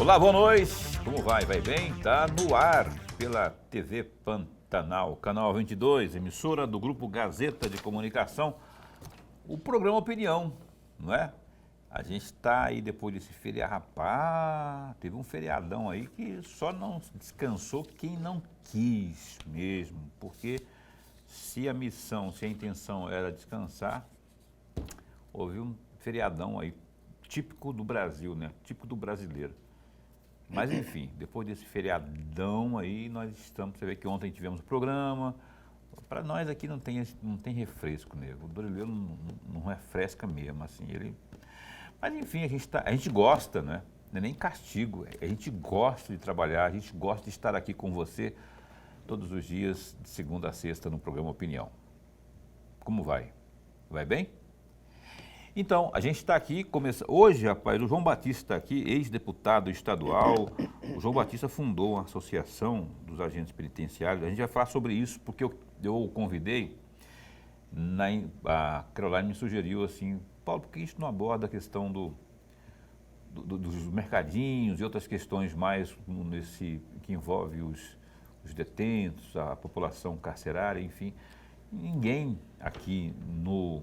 Olá, boa noite. Como vai? Vai bem? Tá no ar pela TV Pantanal, canal 22, emissora do Grupo Gazeta de Comunicação, o programa Opinião, não é? A gente está aí depois desse feriado, rapaz, teve um feriadão aí que só não descansou quem não quis mesmo, porque se a intenção era descansar, houve um feriadão aí, típico do Brasil, né? Típico do brasileiro. Mas enfim, depois desse feriadão aí, nós estamos, você vê que ontem tivemos o programa, para nós aqui não tem refresco, né? O brasileiro não refresca mesmo, assim, ele... Mas enfim, a gente gosta, né? Não é nem castigo, a gente gosta de trabalhar, a gente gosta de estar aqui com você todos os dias, de segunda a sexta, no programa Opinião. Como vai? Vai bem? Então, a gente está aqui, hoje, rapaz, o João Batista está aqui, ex-deputado estadual. O João Batista fundou uma associação dos agentes penitenciários. A gente vai falar sobre isso porque eu o convidei, a Caroline me sugeriu assim, Paulo, por que isso não aborda a questão dos mercadinhos e outras questões mais que envolve os detentos, a população carcerária, enfim. Ninguém aqui no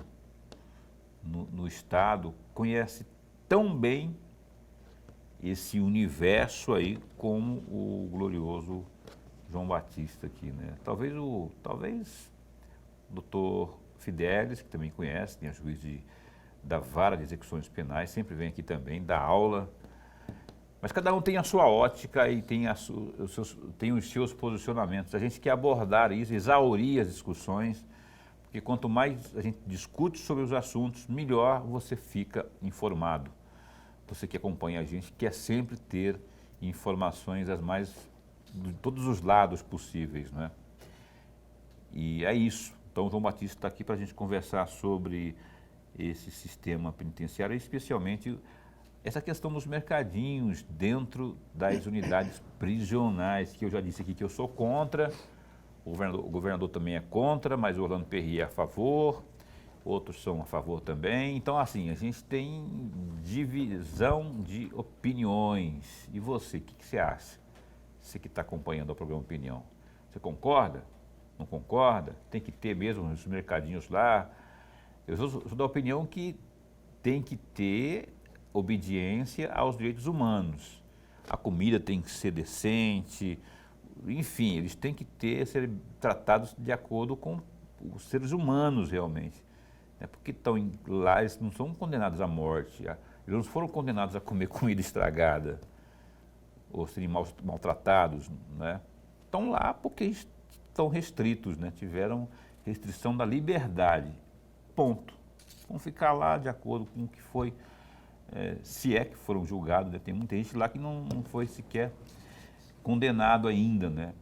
Estado conhece tão bem esse universo aí como o glorioso João Batista aqui, né? Talvez o doutor Fidelis, que também conhece, tem a juiz da Vara de Execuções Penais, sempre vem aqui também, dá aula, mas cada um tem a sua ótica e tem os seus posicionamentos. A gente quer abordar isso, exaurir as discussões, porque quanto mais a gente discute sobre os assuntos, melhor você fica informado. Você que acompanha a gente quer sempre ter informações de todos os lados possíveis, né? E é isso. Então o João Batista está aqui para a gente conversar sobre esse sistema penitenciário, especialmente essa questão dos mercadinhos dentro das unidades prisionais, que eu já disse aqui que eu sou contra. O governador também é contra, mas o Orlando Perrier é a favor, outros são a favor também. Então, assim, a gente tem divisão de opiniões. E você, o que você acha? Você que está acompanhando o programa Opinião, você concorda? Não concorda? Tem que ter mesmo os mercadinhos lá? Eu sou da opinião que tem que ter obediência aos direitos humanos. A comida tem que ser decente. Enfim, eles têm que ser tratados de acordo com os seres humanos realmente. Porque estão lá, eles não são condenados à morte, eles não foram condenados a comer comida estragada ou serem maltratados, né? Estão lá porque estão restritos, né? Tiveram restrição da liberdade, ponto. Vão ficar lá de acordo com o que foi, se é que foram julgados, né? Tem muita gente lá que não foi sequer condenado ainda, né?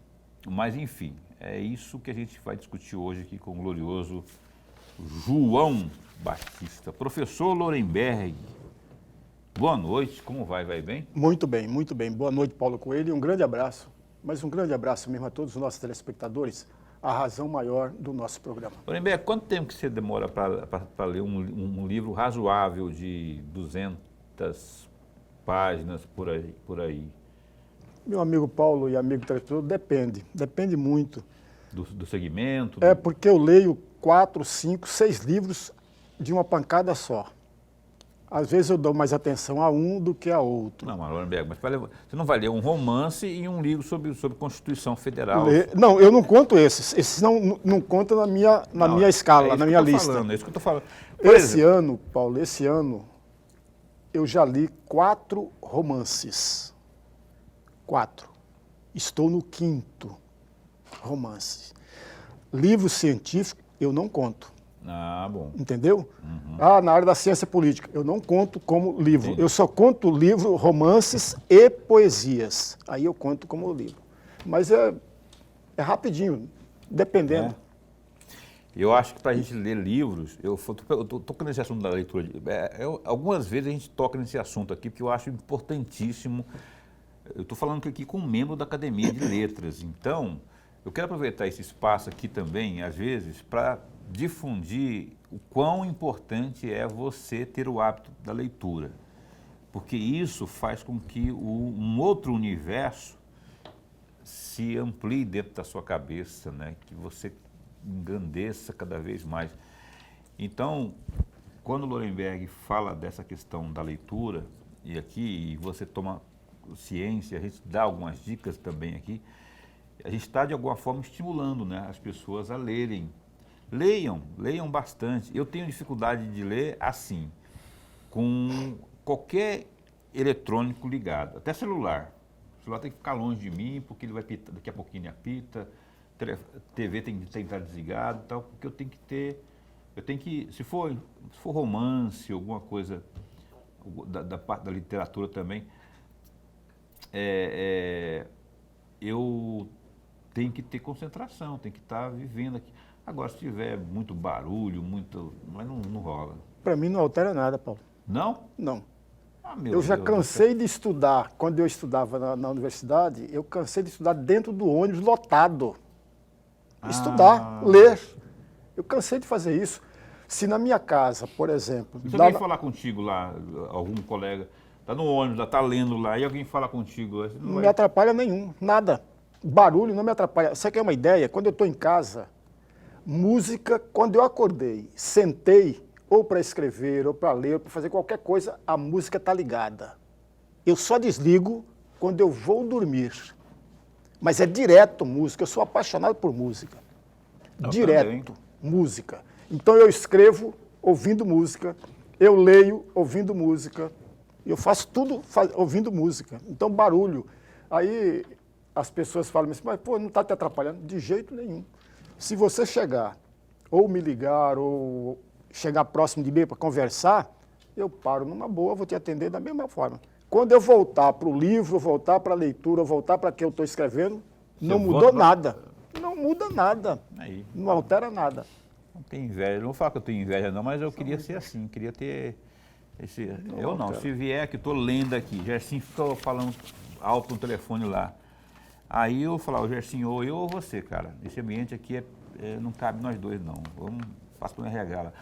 Mas, enfim, é isso que a gente vai discutir hoje aqui com o glorioso João Batista. Professor Lorenberg, boa noite, como vai? Vai bem? Muito bem, muito bem. Boa noite, Paulo Coelho, e um grande abraço, mas um grande abraço mesmo a todos os nossos telespectadores, a razão maior do nosso programa. Lorenberg, quanto tempo que você demora para ler um livro razoável de 200 páginas por aí? Meu amigo Paulo e amigo telespectador, depende muito. Do segmento? Porque eu leio 4, 5, 6 livros de uma pancada só. Às vezes eu dou mais atenção a um do que a outro. Não, Lorenberg, mas você não vai ler um romance e um livro sobre Constituição Federal? Não, eu não conto esses. Esses não contam na minha escala, na minha lista. É isso que eu estou falando. Ano, Paulo, esse ano, eu já li 4 romances. 4. Estou no 5º romance. Livro científico, eu não conto. Ah, bom. Entendeu? Uhum. Na área da ciência política, eu não conto como livro. Entendi. Eu só conto livro, romances e poesias. Aí eu conto como livro. Mas é rapidinho, dependendo. Eu acho que para a gente ler livros, eu estou tocando nesse assunto da leitura. Algumas vezes a gente toca nesse assunto aqui, porque eu acho importantíssimo. Eu estou falando aqui com um membro da Academia de Letras, então eu quero aproveitar esse espaço aqui também, às vezes, para difundir o quão importante é você ter o hábito da leitura. porque isso faz com que um outro universo se amplie dentro da sua cabeça, né? Que você engrandeça cada vez mais. Então, quando o Lohrenberg fala dessa questão da leitura, e aqui você toma ciência, a gente dá algumas dicas também aqui, a gente está de alguma forma estimulando, né, as pessoas a lerem. Leiam bastante. Eu tenho dificuldade de ler assim, com qualquer eletrônico ligado, até celular. O celular tem que ficar longe de mim, porque ele vai pitar, daqui a pouquinho ele apita, TV tem que estar desligado e tal, porque eu tenho que, se for romance, alguma coisa da parte da literatura também, eu tenho que ter concentração, tenho que estar vivendo aqui. Agora, se tiver muito barulho, mas não rola. Para mim não altera nada, Paulo. Não? Não. Ah, meu Eu já Deus, cansei de estudar, quando eu estudava na universidade, eu cansei de estudar dentro do ônibus lotado. Estudar, ler. Eu cansei de fazer isso. Se na minha casa, por exemplo... Se alguém falar contigo lá, algum colega, está no ônibus, está lendo lá, e alguém fala contigo... Não me atrapalha nenhum, nada. Barulho não me atrapalha. Você quer uma ideia? Quando eu estou em casa, música, quando eu acordei, sentei, ou para escrever, ou para ler, ou para fazer qualquer coisa, a música está ligada. Eu só desligo quando eu vou dormir. Mas é direto música, eu sou apaixonado por música. Direto, música. Então eu escrevo ouvindo música, eu leio ouvindo música, eu faço tudo ouvindo música. Então barulho. Aí as pessoas falam assim, mas pô, não está te atrapalhando? De jeito nenhum. Se você chegar, ou me ligar, ou chegar próximo de mim para conversar, eu paro numa boa, vou te atender da mesma forma. Quando eu voltar para o livro, voltar para a leitura, voltar para o que eu estou escrevendo, não mudou nada. Não muda nada. Aí. Não altera nada. Não tem inveja, não vou falar que eu tenho inveja não, mas eu queria ser assim, queria ter esse... Eu não, se vier que estou lendo aqui, Gersinho ficou falando alto no telefone lá. Aí eu falar, o Gersinho, ou eu ou você, cara, esse ambiente aqui não cabe nós dois não, vamos, faça para o RH lá.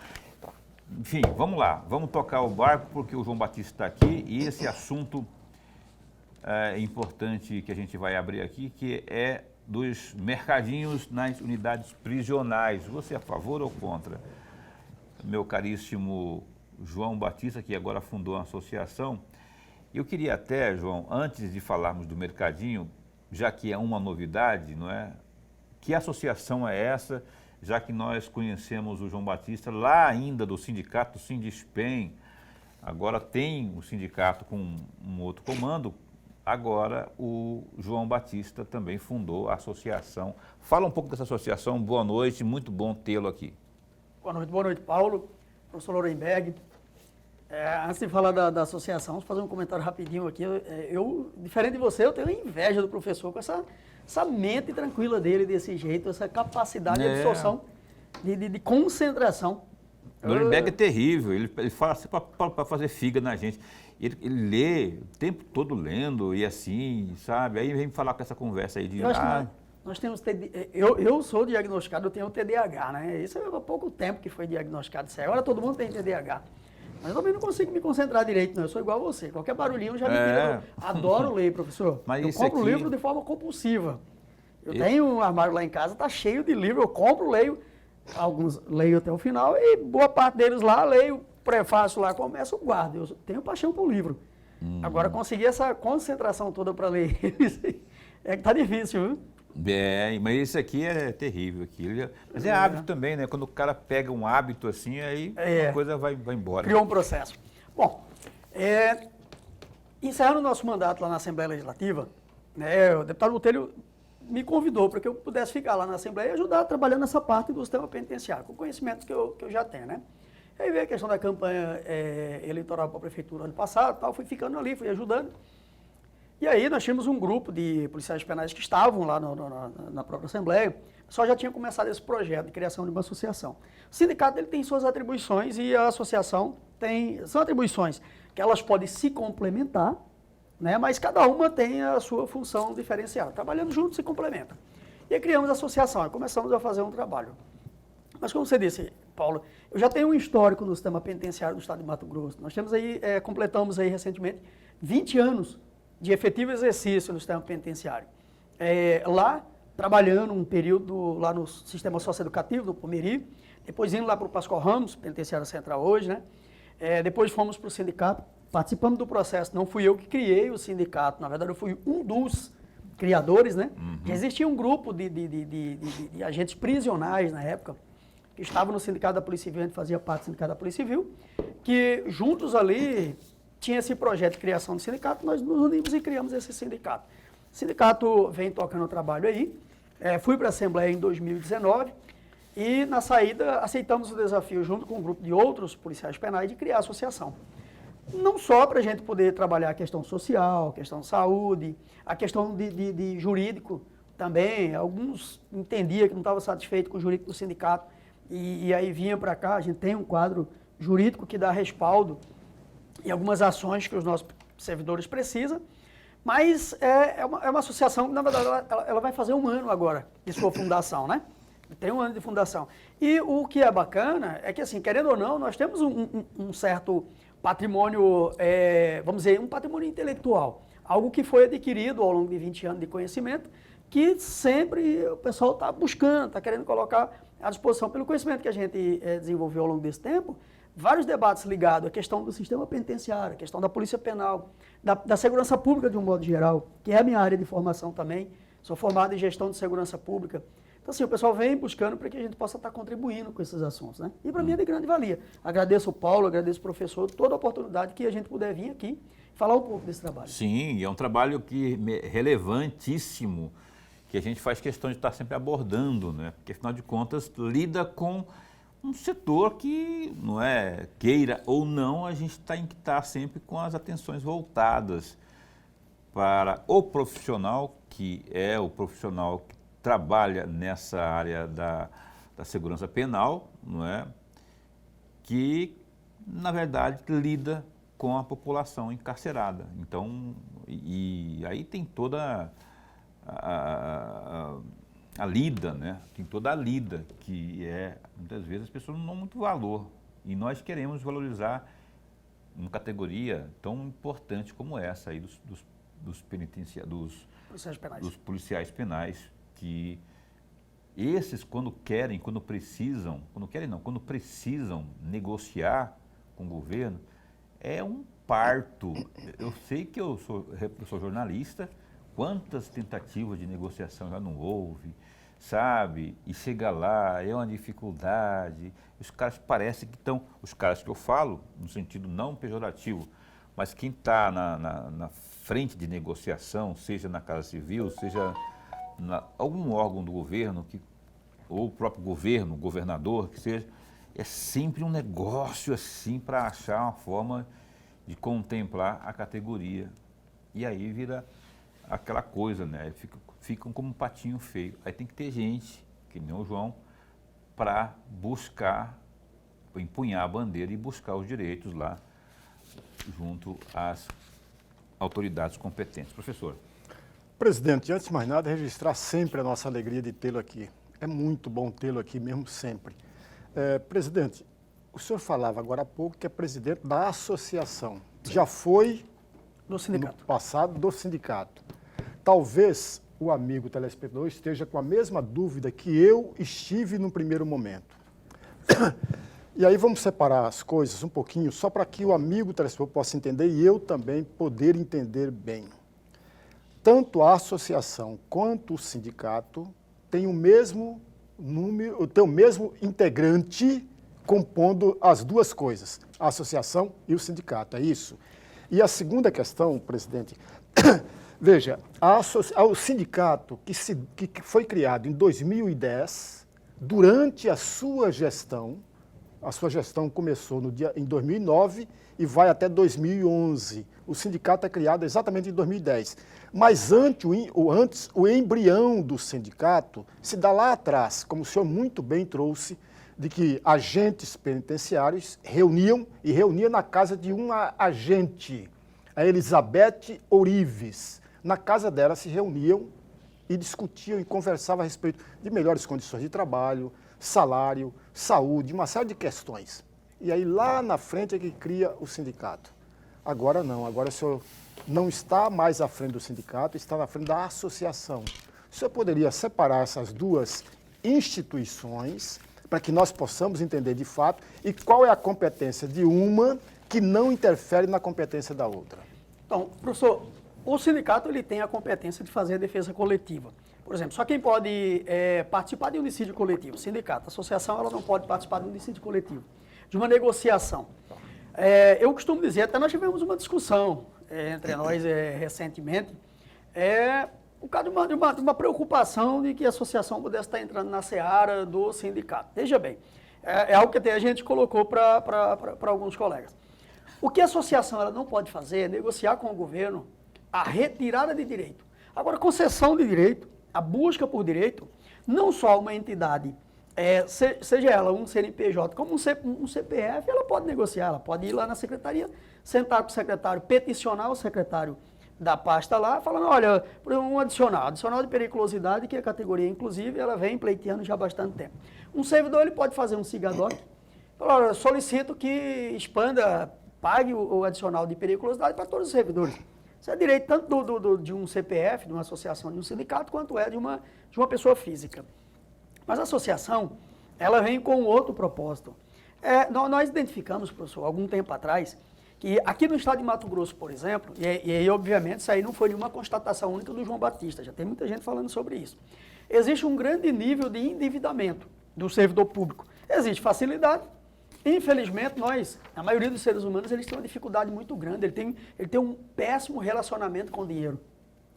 Enfim, vamos lá, vamos tocar o barco porque o João Batista está aqui e esse assunto importante que a gente vai abrir aqui, que é dos mercadinhos nas unidades prisionais. Você é a favor ou contra? Meu caríssimo João Batista, que agora fundou uma associação. Eu queria até, João, antes de falarmos do mercadinho, já que é uma novidade, não é? Que associação é essa, já que nós conhecemos o João Batista lá ainda do sindicato, do Sindispen, agora tem o sindicato com um outro comando, agora o João Batista também fundou a associação. Fala um pouco dessa associação, boa noite, muito bom tê-lo aqui. Boa noite, Paulo, professor Lohrenberg. Antes de falar da associação, vamos fazer um comentário rapidinho aqui. Diferente de você, eu tenho inveja do professor com essa mente tranquila dele, desse jeito, essa capacidade de absorção, de concentração. O Lohrenberg é terrível, ele fala assim para fazer figa na gente. Ele lê o tempo todo lendo e assim, sabe? Aí vem falar com essa conversa aí de... Nós temos... Eu sou diagnosticado, eu tenho TDAH, né? Isso é há pouco tempo que foi diagnosticado isso aí. Agora todo mundo tem TDAH. Mas eu também não consigo me concentrar direito, não. Eu sou igual a você. Qualquer barulhinho já me tira. Adoro ler, professor. Mas eu compro livro de forma compulsiva. Eu tenho um armário lá em casa, tá cheio de livros, eu compro, leio. Alguns leio até o final e boa parte deles lá, leio, prefácio lá, começo, guardo. Eu tenho paixão por livro. Agora, conseguir essa concentração toda para ler eles é que tá difícil, viu? Mas isso aqui é terrível. Mas é hábito também, né? Quando o cara pega um hábito assim, aí a coisa vai embora. Criou um processo. Bom, encerrando o nosso mandato lá na Assembleia Legislativa, né, o deputado Botelho me convidou para que eu pudesse ficar lá na Assembleia e ajudar trabalhando nessa parte do sistema penitenciário, com conhecimentos que eu já tenho, né? Aí veio a questão da campanha eleitoral para a prefeitura ano passado, tal, fui ficando ali, fui ajudando. E aí nós tínhamos um grupo de policiais penais que estavam lá na própria Assembleia, só já tinha começado esse projeto de criação de uma associação. O sindicato ele tem suas atribuições e a associação são atribuições que elas podem se complementar, né, mas cada uma tem a sua função diferenciada. Trabalhando juntos se complementa. E aí criamos a associação e começamos a fazer um trabalho. Mas como você disse, Paulo, eu já tenho um histórico no sistema penitenciário do estado de Mato Grosso. Nós temos aí, completamos aí recentemente 20 anos de efetivo exercício no sistema penitenciário. Lá, trabalhando um período lá no sistema socioeducativo do Pomeri, depois indo lá para o Pascoal Ramos, penitenciária central hoje, né? Depois fomos para o sindicato, participamos do processo. Não fui eu que criei o sindicato, na verdade eu fui um dos criadores, né? Já existia um grupo de agentes prisionais na época, que estavam no sindicato da Polícia Civil, a gente fazia parte do sindicato da Polícia Civil, que juntos ali tinha esse projeto de criação do sindicato, nós nos unimos e criamos esse sindicato. O sindicato vem tocando o trabalho aí, fui para a Assembleia em 2019 e na saída aceitamos o desafio junto com um grupo de outros policiais penais de criar a associação. Não só para a gente poder trabalhar a questão social, a questão de saúde, a questão de jurídico também. Alguns entendiam que não estavam satisfeitos com o jurídico do sindicato e aí vinham para cá. A gente tem um quadro jurídico que dá respaldo em algumas ações que os nossos servidores precisam, mas é uma associação que, na verdade, ela vai fazer 1 ano agora de sua fundação, né? Tem 1 ano de fundação. E o que é bacana é que, assim, querendo ou não, nós temos um certo patrimônio, vamos dizer, um patrimônio intelectual. Algo que foi adquirido ao longo de 20 anos de conhecimento, que sempre o pessoal está buscando, está querendo colocar à disposição. Pelo conhecimento que a gente desenvolveu ao longo desse tempo, vários debates ligados à questão do sistema penitenciário, à questão da polícia penal, da segurança pública de um modo geral, que é a minha área de formação também. Sou formado em gestão de segurança pública. Então, assim, o pessoal vem buscando para que a gente possa estar contribuindo com esses assuntos, né? E para mim é de grande valia. Agradeço o Paulo, agradeço o professor, toda a oportunidade que a gente puder vir aqui falar um pouco desse trabalho. Sim, é um trabalho relevantíssimo, que a gente faz questão de estar sempre abordando, né? Porque, afinal de contas, lida com um setor que, não é, queira ou não, a gente tem que estar sempre com as atenções voltadas para o profissional, que é o profissional que trabalha nessa área da segurança penal, não é? Que, na verdade, lida com a população encarcerada. Então, e aí tem toda a lida, né? Tem toda a lida, que muitas vezes as pessoas não dão muito valor. E nós queremos valorizar uma categoria tão importante como essa aí dos policiais penais, que esses, quando precisam negociar com o governo, é um parto. Eu sei que eu sou jornalista, quantas tentativas de negociação já não houve, sabe? E chega lá, é uma dificuldade. Os caras parecem que estão, os caras que eu falo, no sentido não pejorativo, mas quem está na frente de negociação, seja na Casa Civil, seja algum órgão do governo, ou o próprio governo, o governador, que seja, é sempre um negócio assim para achar uma forma de contemplar a categoria. E aí vira aquela coisa, né? Ficam como um patinho feio. Aí tem que ter gente, que nem o João, para buscar, empunhar a bandeira e buscar os direitos lá junto às autoridades competentes. Professor. Presidente, antes de mais nada, registrar sempre a nossa alegria de tê-lo aqui. É muito bom tê-lo aqui mesmo sempre. Presidente, o senhor falava agora há pouco que é presidente da associação. Sim. Já foi no passado do sindicato. Talvez o amigo telespectador esteja com a mesma dúvida que eu estive no primeiro momento. E aí vamos separar as coisas um pouquinho, só para que o amigo telespectador possa entender e eu também poder entender bem. Tanto a associação quanto o sindicato têm o mesmo número, tem o mesmo integrante compondo as duas coisas, a associação e o sindicato, é isso? E a segunda questão, presidente, veja, o sindicato que foi criado em 2010, durante a sua gestão começou em 2009 e vai até 2011. O sindicato é criado exatamente em 2010. Mas antes, o embrião do sindicato se dá lá atrás, como o senhor muito bem trouxe, de que agentes penitenciários reuniam na casa de uma agente, a Elizabeth Ourives. Na casa dela se reuniam e discutiam e conversavam a respeito de melhores condições de trabalho, salário, saúde, uma série de questões. E aí lá na frente é que cria o sindicato. Agora não, agora o senhor não está mais à frente do sindicato, está na frente da associação. O senhor poderia separar essas duas instituições para que nós possamos entender de fato e qual é a competência de uma que não interfere na competência da outra? Então, professor, o sindicato ele tem a competência de fazer a defesa coletiva. Por exemplo, só quem pode participar de um dissídio coletivo, sindicato, a associação, ela não pode participar de um dissídio coletivo, de uma negociação. Eu costumo dizer, até nós tivemos uma discussão entre nós recentemente, por causa de uma preocupação de que a associação pudesse estar entrando na seara do sindicato. Veja bem, é algo que até a gente colocou para alguns colegas. O que a associação ela não pode fazer é negociar com o governo a retirada de direito. Agora, concessão de direito, a busca por direito, não só uma entidade, seja ela um CNPJ como um CPF, ela pode negociar, ela pode ir lá na secretaria, sentar com o secretário, peticionar o secretário da pasta lá, falando, olha, um adicional de periculosidade, que a categoria, inclusive, ela vem pleiteando já há bastante tempo. Um servidor, ele pode fazer um SIGADOC, falar, olha, solicito que expanda, pague o adicional de periculosidade para todos os servidores. Isso é direito tanto de um CPF, de uma associação, de um sindicato, quanto de uma pessoa física. Mas a associação, ela vem com outro propósito. Nós identificamos, professor, algum tempo atrás, que aqui no estado de Mato Grosso, por exemplo, e aí, obviamente, isso aí não foi nenhuma constatação única do João Batista, já tem muita gente falando sobre isso. Existe um grande nível de endividamento do servidor público. Existe facilidade. Infelizmente, a maioria dos seres humanos, eles têm uma dificuldade muito grande, ele tem um péssimo relacionamento com o dinheiro.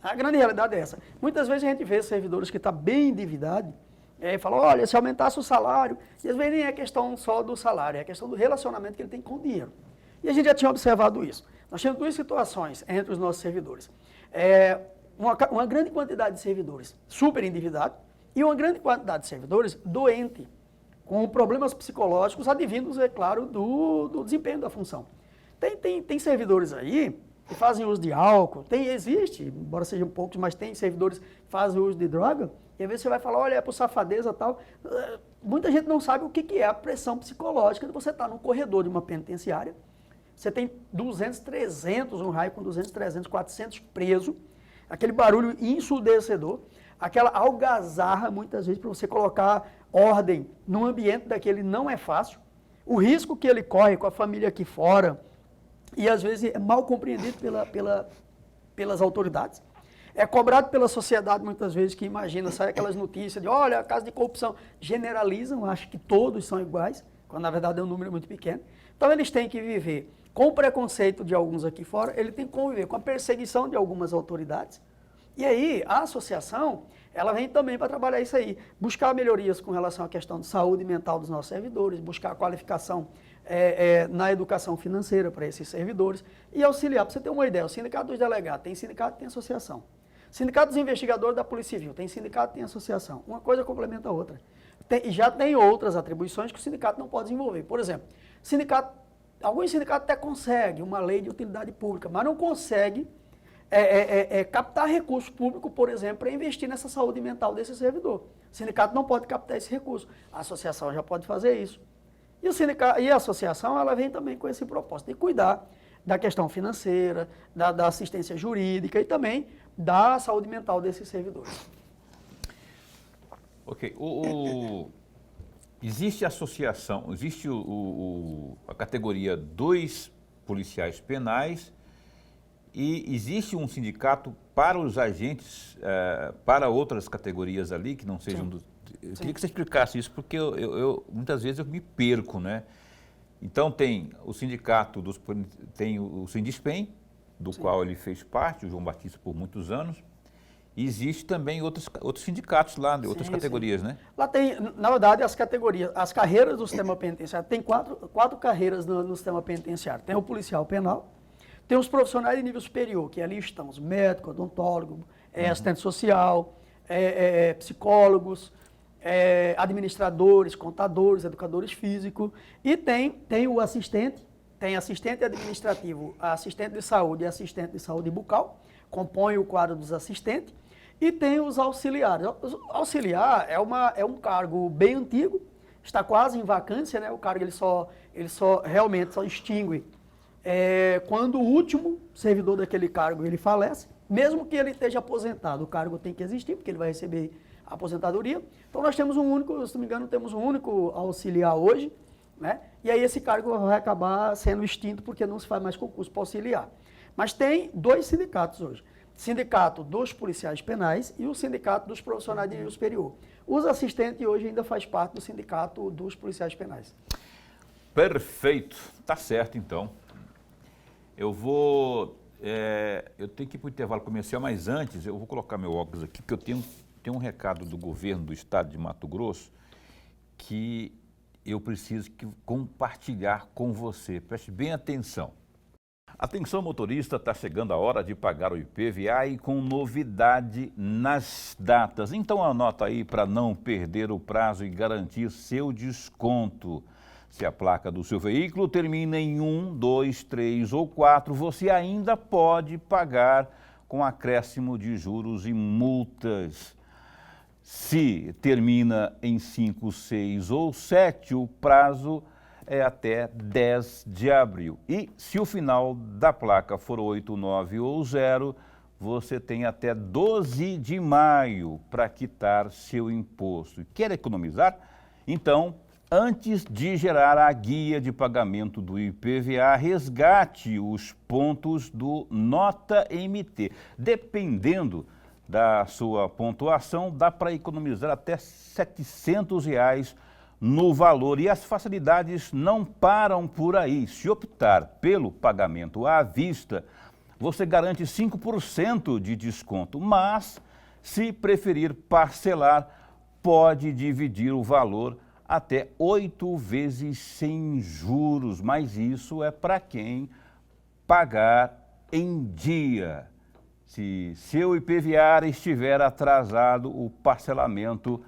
A grande realidade é essa. Muitas vezes a gente vê servidores que estão bem endividados, e aí fala, olha, se aumentasse o salário, e às vezes nem é questão só do salário, é a questão do relacionamento que ele tem com o dinheiro. E a gente já tinha observado isso. Nós temos duas situações entre os nossos servidores. Uma grande quantidade de servidores super endividados e uma grande quantidade de servidores doentes, com problemas psicológicos advindos, é claro, do desempenho da função. Tem servidores aí que fazem uso de álcool, existe, embora sejam poucos, mas tem servidores que fazem uso de droga, e às vezes você vai falar, olha, é por safadeza e tal. Muita gente não sabe o que é a pressão psicológica de você estar num corredor de uma penitenciária, você tem 200, 300, um raio com 200, 300, 400 presos, aquele barulho ensurdecedor, aquela algazarra, muitas vezes, para você colocar ordem num ambiente daquele não é fácil. O risco que ele corre com a família aqui fora, e às vezes é mal compreendido pelas autoridades. É cobrado pela sociedade, muitas vezes, que imagina, sai aquelas notícias de, olha, caso de corrupção, generalizam, acham que todos são iguais, quando na verdade é um número muito pequeno. Então eles têm que viver com o preconceito de alguns aqui fora, ele tem que conviver com a perseguição de algumas autoridades. E aí, a associação, ela vem também para trabalhar isso aí, buscar melhorias com relação à questão de saúde mental dos nossos servidores, buscar a qualificação na educação financeira para esses servidores e auxiliar. Para você ter uma ideia, o Sindicato dos Delegados tem sindicato, tem associação. Sindicato dos Investigadores da Polícia Civil tem sindicato, tem associação. Uma coisa complementa a outra. E já tem outras atribuições que o sindicato não pode desenvolver. Por exemplo, alguns sindicatos até conseguem uma lei de utilidade pública, mas não consegue captar recurso público, por exemplo, para investir nessa saúde mental desse servidor. O sindicato não pode captar esse recurso. A associação já pode fazer isso. E a associação, ela vem também com esse propósito de cuidar da questão financeira, da assistência jurídica e também da saúde mental desses servidores. Ok. Existe a associação, existe a categoria 2 policiais penais e existe um sindicato para os agentes, para outras categorias ali que não sejam do... Eu queria que você explicasse isso, porque muitas vezes eu me perco, né? Então tem o sindicato, tem o Sindispen, do qual ele fez parte, o João Batista, por muitos anos. E existe também outros sindicatos lá, de outras categorias, né? Lá tem, na verdade, as categorias, as carreiras do sistema penitenciário, tem quatro carreiras no sistema penitenciário. Tem o policial penal, tem os profissionais de nível superior, que ali estão os médicos, odontólogos, assistente social, psicólogos, administradores, contadores, educadores físicos, e tem o assistente, tem assistente administrativo, assistente de saúde e assistente de saúde bucal, compõe o quadro dos assistentes, e tem os auxiliares. O auxiliar é um cargo bem antigo, está quase em vacância, né? O cargo ele realmente só extingue quando o último servidor daquele cargo ele falece, mesmo que ele esteja aposentado, o cargo tem que existir, porque ele vai receber a aposentadoria. Então nós temos um único, se não me engano, temos um único auxiliar hoje, né? E aí esse cargo vai acabar sendo extinto porque não se faz mais concurso para auxiliar. Mas tem 2 sindicatos hoje. Sindicato dos policiais penais e o sindicato dos profissionais de nível superior. Os assistentes hoje ainda faz parte do sindicato dos policiais penais. Perfeito, tá certo então. Eu tenho que ir para o intervalo comercial, mas antes eu vou colocar meu óculos aqui, porque eu tenho um recado do governo do estado de Mato Grosso que eu preciso compartilhar com você. Preste bem atenção. Atenção motorista, está chegando a hora de pagar o IPVA e com novidade nas datas. Então anota aí para não perder o prazo e garantir seu desconto. Se a placa do seu veículo termina em 1, 2, 3 ou 4, você ainda pode pagar com acréscimo de juros e multas. Se termina em 5, 6 ou 7, o prazo é até 10 de abril. E se o final da placa for 8, 9 ou 0, você tem até 12 de maio para quitar seu imposto. Quer economizar? Então, antes de gerar a guia de pagamento do IPVA, resgate os pontos do Nota MT. Dependendo da sua pontuação, dá para economizar até R$ 700 no valor. E as facilidades não param por aí. Se optar pelo pagamento à vista, você garante 5% de desconto, mas se preferir parcelar, pode dividir o valor até 8 vezes sem juros, mas isso é para quem pagar em dia. Se seu IPVA estiver atrasado, o parcelamento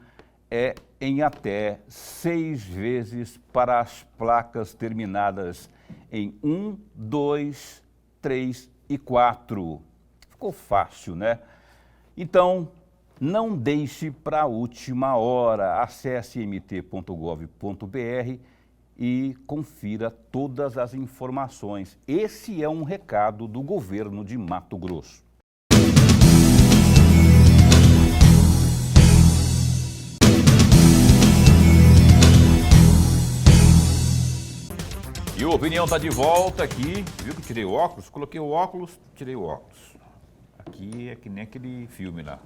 é em até 6 vezes para as placas terminadas em 1, 2, 3 e 4. Ficou fácil, né? Então, não deixe para a última hora. Acesse mt.gov.br e confira todas as informações. Esse é um recado do governo de Mato Grosso. E o Opinião está de volta aqui. Viu que tirei o óculos? Coloquei o óculos, tirei o óculos. Aqui é que nem aquele filme lá.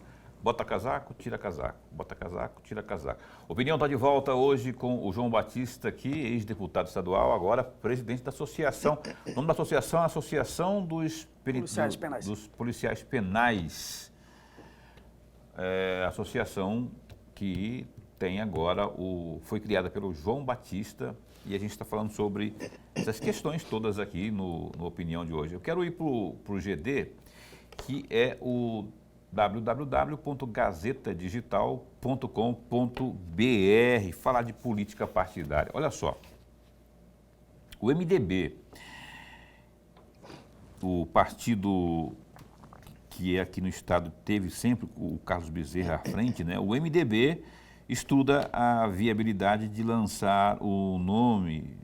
Bota casaco, tira casaco. Bota casaco, tira casaco. Opinião está de volta hoje com o João Batista aqui, ex-deputado estadual, agora presidente da associação. O nome da associação é a Associação dos Policiais Penais. Dos Policiais Penais. É a associação que tem agora, foi criada pelo João Batista, e a gente está falando sobre essas questões todas aqui no Opinião de hoje. Eu quero ir para o GD, que é o www.gazetadigital.com.br, falar de política partidária. Olha só, o MDB, o partido que é aqui no estado, teve sempre o Carlos Bezerra à frente, né? O MDB estuda a viabilidade de lançar o nome,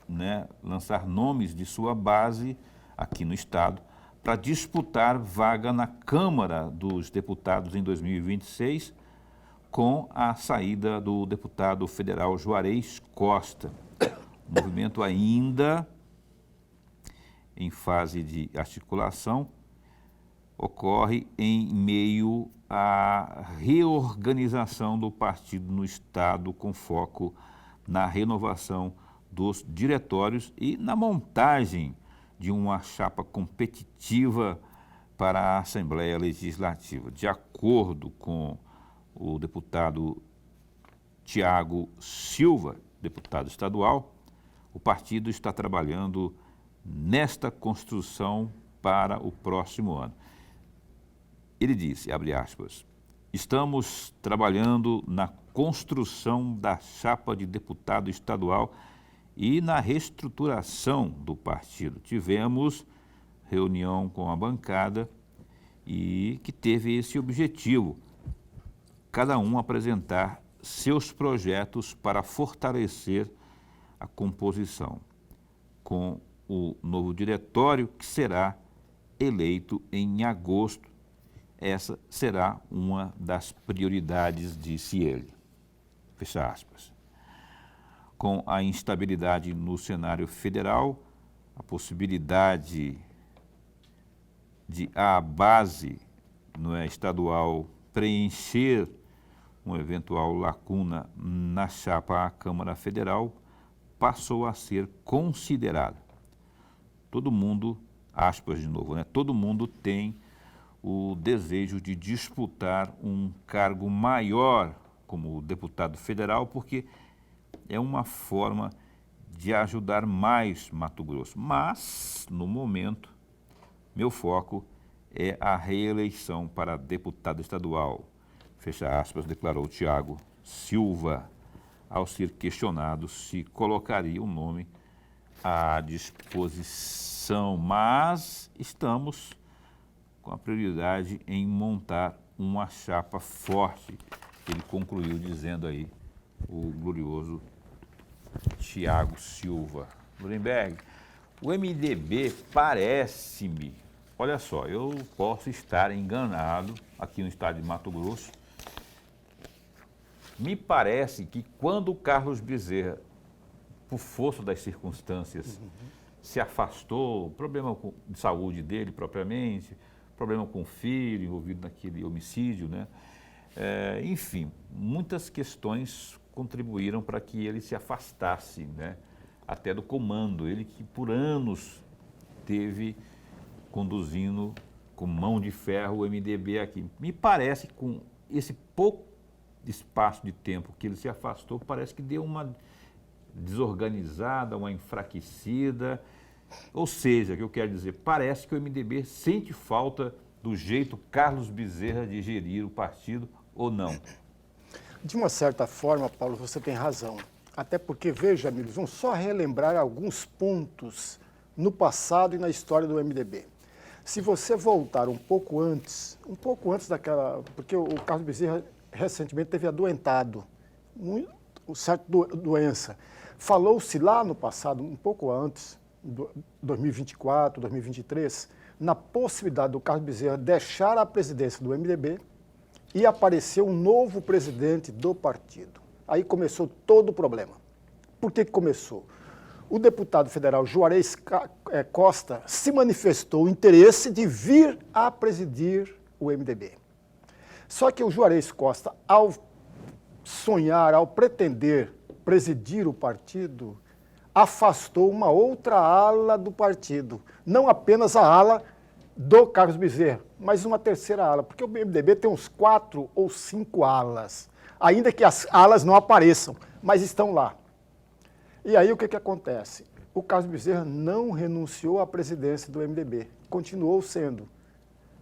né? Lançar nomes de sua base aqui no estado, para disputar vaga na Câmara dos Deputados em 2026, com a saída do deputado federal Juarez Costa. O movimento ainda em fase de articulação ocorre em meio à reorganização do partido no estado, com foco na renovação dos diretórios e na montagem de uma chapa competitiva para a Assembleia Legislativa. De acordo com o deputado Tiago Silva, deputado estadual, o partido está trabalhando nesta construção para o próximo ano. Ele disse, abre aspas, estamos trabalhando na construção da chapa de deputado estadual e na reestruturação do partido. Tivemos reunião com a bancada e que teve esse objetivo, cada um apresentar seus projetos para fortalecer a composição, com o novo diretório que será eleito em agosto. Essa será uma das prioridades, disse ele. Fecha aspas. Com a instabilidade no cenário federal, a possibilidade de a base estadual preencher uma eventual lacuna na chapa à Câmara Federal passou a ser considerada. Todo mundo, aspas de novo, todo mundo tem o desejo de disputar um cargo maior como deputado federal, porque é uma forma de ajudar mais Mato Grosso. Mas, no momento, meu foco é a reeleição para deputado estadual. Fecha aspas, declarou Tiago Silva, ao ser questionado se colocaria o nome à disposição. Mas estamos com a prioridade em montar uma chapa forte. Ele concluiu dizendo aí, o glorioso Tiago Silva. Nuremberg, o MDB parece-me, olha só, eu posso estar enganado aqui no estado de Mato Grosso, me parece que quando o Carlos Bezerra, por força das circunstâncias, se afastou, problema de saúde dele propriamente, problema com o filho envolvido naquele homicídio, enfim, muitas questões contribuíram para que ele se afastasse, até do comando. Ele que por anos teve conduzindo com mão de ferro o MDB aqui. Me parece que com esse pouco espaço de tempo que ele se afastou, parece que deu uma desorganizada, uma enfraquecida. Ou seja, o que eu quero dizer, parece que o MDB sente falta do jeito Carlos Bezerra de gerir o partido ou não. De uma certa forma, Paulo, você tem razão. Até porque, veja, amigos, vamos só relembrar alguns pontos no passado e na história do MDB. Se você voltar um pouco antes daquela... Porque o Carlos Bezerra recentemente teve adoentado, uma certa doença. Falou-se lá no passado, um pouco antes, 2024, 2023, na possibilidade do Carlos Bezerra deixar a presidência do MDB e apareceu um novo presidente do partido. Aí começou todo o problema. Por que começou? O deputado federal Juarez Costa se manifestou o interesse de vir a presidir o MDB. Só que o Juarez Costa, ao sonhar, ao pretender presidir o partido, afastou uma outra ala do partido. Não apenas a ala do Carlos Bezerra, mas uma terceira ala, porque o MDB tem uns 4 ou 5 alas, ainda que as alas não apareçam, mas estão lá. E aí o que acontece? O Carlos Bezerra não renunciou à presidência do MDB, continuou sendo.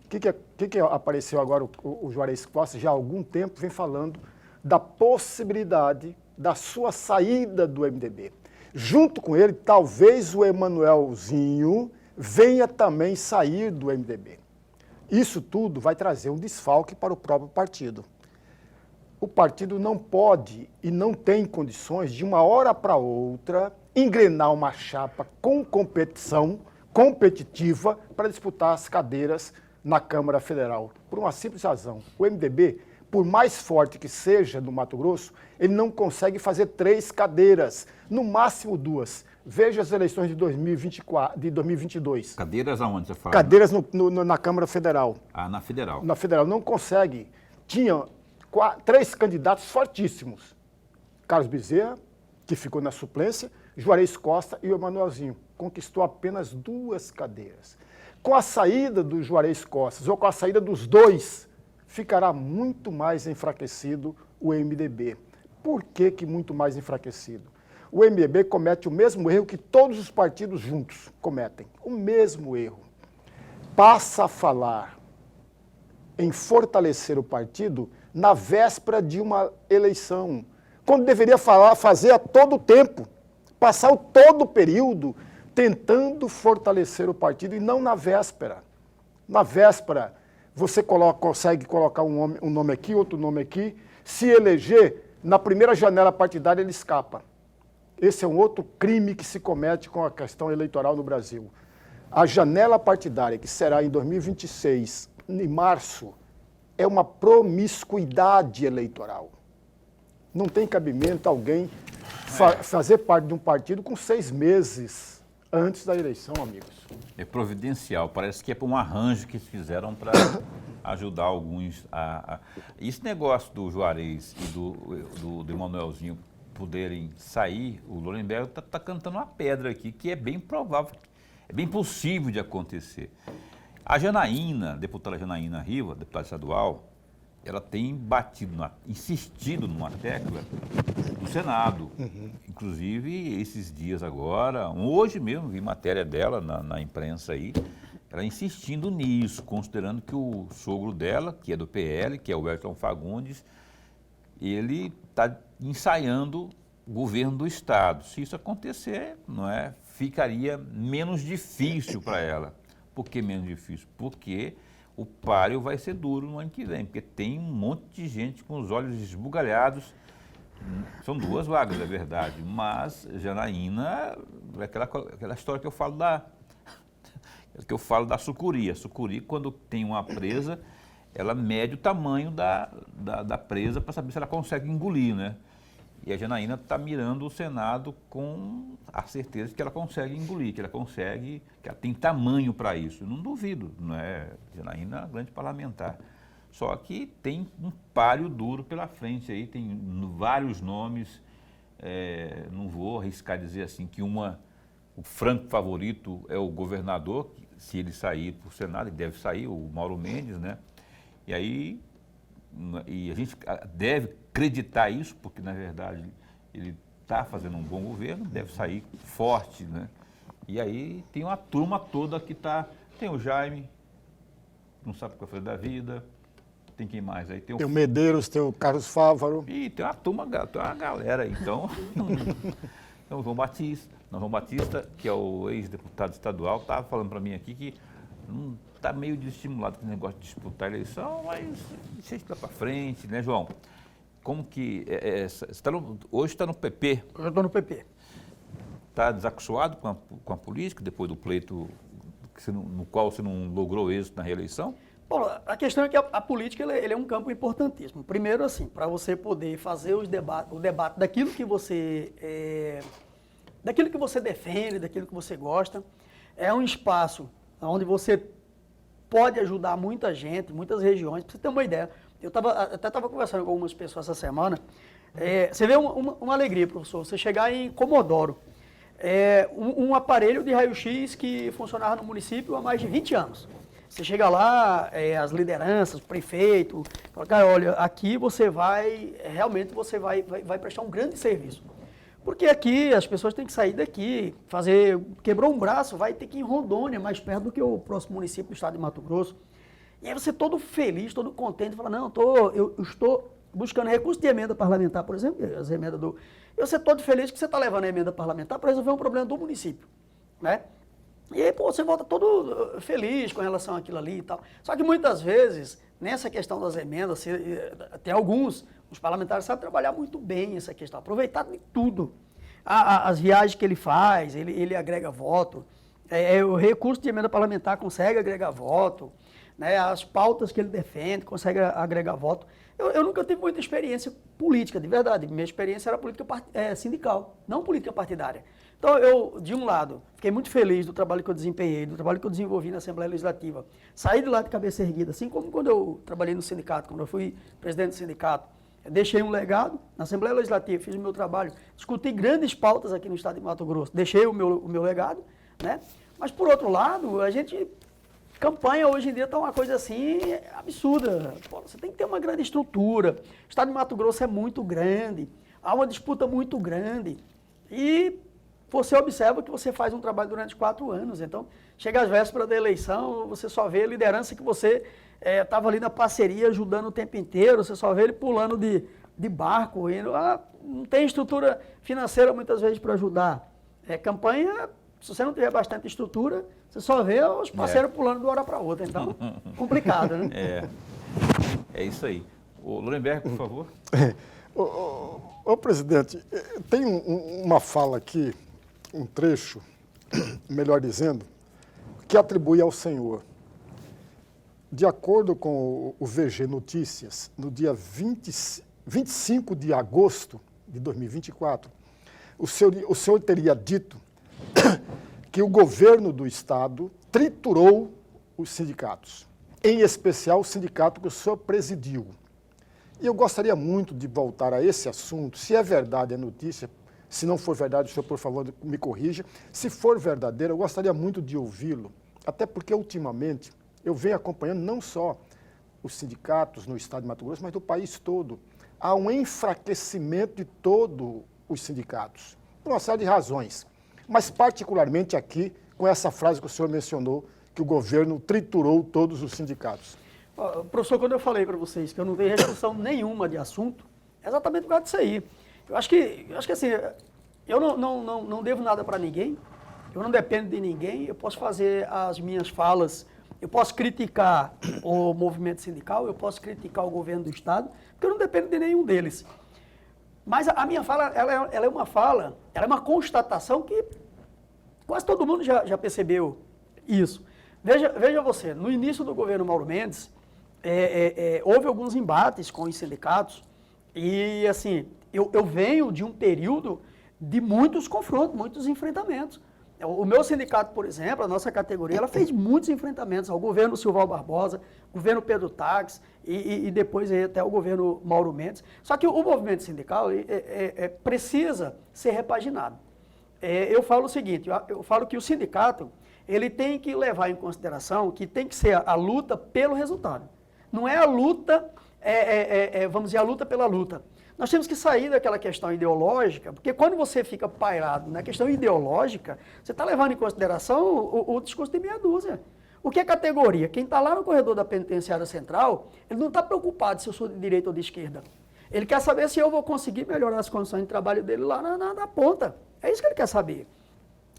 O que apareceu agora? O Juarez Costa, já há algum tempo, vem falando da possibilidade da sua saída do MDB. Junto com ele, talvez o Emanuelzinho venha também sair do MDB. Isso tudo vai trazer um desfalque para o próprio partido. O partido não pode e não tem condições de uma hora para outra engrenar uma chapa com competição, competitiva, para disputar as cadeiras na Câmara Federal. Por uma simples razão. O MDB, por mais forte que seja no Mato Grosso, ele não consegue fazer 3 cadeiras, no máximo 2. Veja as eleições de 2022. Cadeiras aonde você fala? Cadeiras na Câmara Federal. Ah, na Federal. Na Federal, não consegue. Tinha 3 candidatos fortíssimos. Carlos Bezerra, que ficou na suplência, Juarez Costa e o Emanuelzinho. Conquistou apenas 2 cadeiras. Com a saída do Juarez Costa, ou com a saída dos 2, ficará muito mais enfraquecido o MDB. Por que muito mais enfraquecido? O MDB comete o mesmo erro que todos os partidos juntos cometem. O mesmo erro. Passa a falar em fortalecer o partido na véspera de uma eleição, quando deveria fazer a todo tempo, passar todo o período tentando fortalecer o partido e não na véspera. Na véspera, você consegue colocar um nome aqui, outro nome aqui, se eleger Na primeira janela partidária ele escapa. Esse é um outro crime que se comete com a questão eleitoral no Brasil. A janela partidária, que será em 2026, em março, é uma promiscuidade eleitoral. Não tem cabimento alguém fazer parte de um partido com 6 meses antes da eleição, amigos. É providencial, parece que é para um arranjo que eles fizeram para ajudar alguns Esse negócio do Juarez e do Emanuelzinho poderem sair, o Lorenberg está cantando uma pedra aqui, que é bem provável, é bem possível de acontecer. A Janaína, deputada Janaína Riva, deputada estadual, ela tem insistido numa tecla do Senado. Inclusive, esses dias agora, hoje mesmo, vi matéria dela na imprensa aí, ela insistindo nisso, considerando que o sogro dela, que é do PL, que é o Wellington Fagundes, ele está ensaiando o governo do Estado. Se isso acontecer, não é, ficaria menos difícil para ela. Por que menos difícil? Porque o páreo vai ser duro no ano que vem, porque tem um monte de gente com os olhos esbugalhados. São 2 vagas, é verdade, mas Janaína, é aquela história que eu falo da sucuri. A sucuri, quando tem uma presa, ela mede o tamanho da presa para saber se ela consegue engolir, né? E a Janaína está mirando o Senado com a certeza que ela consegue engolir, que ela tem tamanho para isso. Eu não duvido, não é? Janaína é uma grande parlamentar. Só que tem um páreo duro pela frente aí, tem vários nomes. Não vou arriscar dizer assim que o franco favorito é o governador, se ele sair para o Senado, ele deve sair, o Mauro Mendes, né? E aí, a gente deve acreditar isso, porque na verdade ele está fazendo um bom governo, deve sair forte, né? E aí tem uma turma toda que está, tem o Jaime, não sabe o que vai fazer da vida, tem quem mais aí? Tem o Medeiros, tem o Carlos Fávaro. E tem uma turma, tem uma galera, então, então o João Batista, que é o ex-deputado estadual, estava falando para mim aqui que está meio desestimulado com o negócio de disputar a eleição, mas deixa isso para frente, né, João? Como que... hoje está no PP. Eu estou no PP. Está desacostuado com a política, depois do pleito no qual você não logrou êxito na reeleição? Bom, a questão é que a política ele é um campo importantíssimo. Primeiro, assim, para você poder fazer o debate daquilo que você defende, daquilo que você gosta, é um espaço onde você pode ajudar muita gente, muitas regiões. Para você ter uma ideia, eu até estava conversando com algumas pessoas essa semana. Você vê uma alegria, professor, você chegar em Comodoro, um aparelho de raio-x que funcionava no município há mais de 20 anos. Você chega lá, as lideranças, o prefeito, fala, cara, olha, aqui você realmente você vai prestar um grande serviço. Porque aqui as pessoas têm que sair daqui, quebrou um braço, vai ter que ir em Rondônia, mais perto do que o próximo município do estado de Mato Grosso. E aí você todo feliz, todo contente, fala, não, eu estou buscando recurso de emenda parlamentar, por exemplo, as emendas você todo feliz que você está levando a emenda parlamentar para resolver um problema do município, né? E aí, pô, você volta todo feliz com relação àquilo ali e tal. Só que muitas vezes, nessa questão das emendas, tem os parlamentares sabem trabalhar muito bem essa questão, aproveitar de tudo. As viagens que ele faz, ele agrega voto, o recurso de emenda parlamentar consegue agregar voto, né, as pautas que ele defende consegue agregar voto. Eu nunca tive muita experiência política, de verdade. Minha experiência era política sindical, não política partidária. Então, eu, de um lado, fiquei muito feliz do trabalho que eu desempenhei, do trabalho que eu desenvolvi na Assembleia Legislativa. Saí de lá de cabeça erguida, assim como quando eu trabalhei no sindicato, quando eu fui presidente do sindicato. Eu deixei um legado na Assembleia Legislativa, fiz o meu trabalho, discuti grandes pautas aqui no estado de Mato Grosso, deixei o meu legado, né? Mas, por outro lado, campanha hoje em dia está uma coisa assim absurda. Pô, você tem que ter uma grande estrutura. O estado de Mato Grosso é muito grande, há uma disputa muito grande. E você observa que você faz um trabalho durante 4 anos. Então, chega às vésperas da eleição, você só vê a liderança que você estava ali na parceria, ajudando o tempo inteiro, você só vê ele pulando de barco, indo. Não tem estrutura financeira muitas vezes para ajudar. Campanha, se você não tiver bastante estrutura, você só vê os parceiros pulando de uma hora para outra. Então, complicado, né? É isso aí. O Lorenberg, por favor. Ô, presidente, tem uma fala aqui, um trecho, melhor dizendo, que atribui ao senhor. De acordo com o VG Notícias, no dia 25 de agosto de 2024, o senhor teria dito que o governo do Estado triturou os sindicatos, em especial o sindicato que o senhor presidiu. E eu gostaria muito de voltar a esse assunto, se é verdade a notícia, se não for verdade, o senhor, por favor, me corrija. Se for verdadeiro, eu gostaria muito de ouvi-lo, até porque, ultimamente, eu venho acompanhando não só os sindicatos no estado de Mato Grosso, mas do país todo. Há um enfraquecimento de todos os sindicatos, por uma série de razões, mas particularmente aqui, com essa frase que o senhor mencionou, que o governo triturou todos os sindicatos. Professor, quando eu falei para vocês que eu não tenho restrição nenhuma de assunto, é exatamente por causa disso aí. Eu acho que assim, eu não devo nada para ninguém, eu não dependo de ninguém, eu posso fazer as minhas falas, eu posso criticar o movimento sindical, eu posso criticar o governo do Estado, porque eu não dependo de nenhum deles. Mas a minha fala, ela é uma fala, ela é uma constatação que quase todo mundo já percebeu isso. Veja você, no início do governo Mauro Mendes, houve alguns embates com os sindicatos e, assim, eu venho de um período de muitos confrontos, muitos enfrentamentos. O meu sindicato, por exemplo, a nossa categoria, ela fez muitos enfrentamentos ao governo Silval Barbosa, governo Pedro Taques e depois até o governo Mauro Mendes. Só que o movimento sindical precisa ser repaginado. Eu falo o seguinte, eu falo que o sindicato ele tem que levar em consideração que tem que ser a luta pelo resultado. Não é a luta, vamos dizer, a luta pela luta. Nós temos que sair daquela questão ideológica, porque quando você fica pairado na questão ideológica, você está levando em consideração o discurso de meia dúzia. O que é categoria? Quem está lá no corredor da penitenciária central, ele não está preocupado se eu sou de direita ou de esquerda. Ele quer saber se eu vou conseguir melhorar as condições de trabalho dele lá na ponta. É isso que ele quer saber.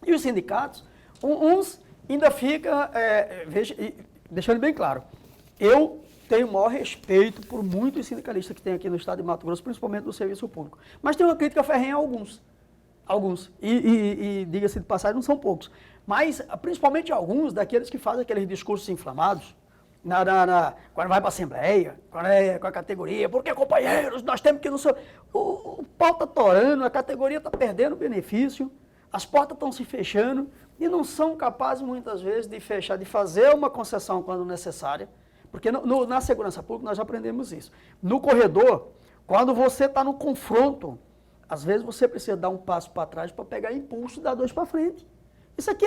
E os sindicatos, uns ainda ficam, deixando bem claro, eu tenho o maior respeito por muitos sindicalistas que tem aqui no estado de Mato Grosso, principalmente do serviço público. Mas tem uma crítica ferrenha a alguns. E diga-se de passagem, não são poucos. Mas, principalmente alguns daqueles que fazem aqueles discursos inflamados, quando vai para a Assembleia, quando é com a categoria, porque, companheiros, nós temos que não ser... O pau está torando, a categoria está perdendo benefício, as portas estão se fechando e não são capazes, muitas vezes, de fechar, de fazer uma concessão quando necessária. Porque na segurança pública nós aprendemos isso. No corredor, quando você está no confronto, às vezes você precisa dar um passo para trás para pegar impulso e dar dois para frente. Isso aqui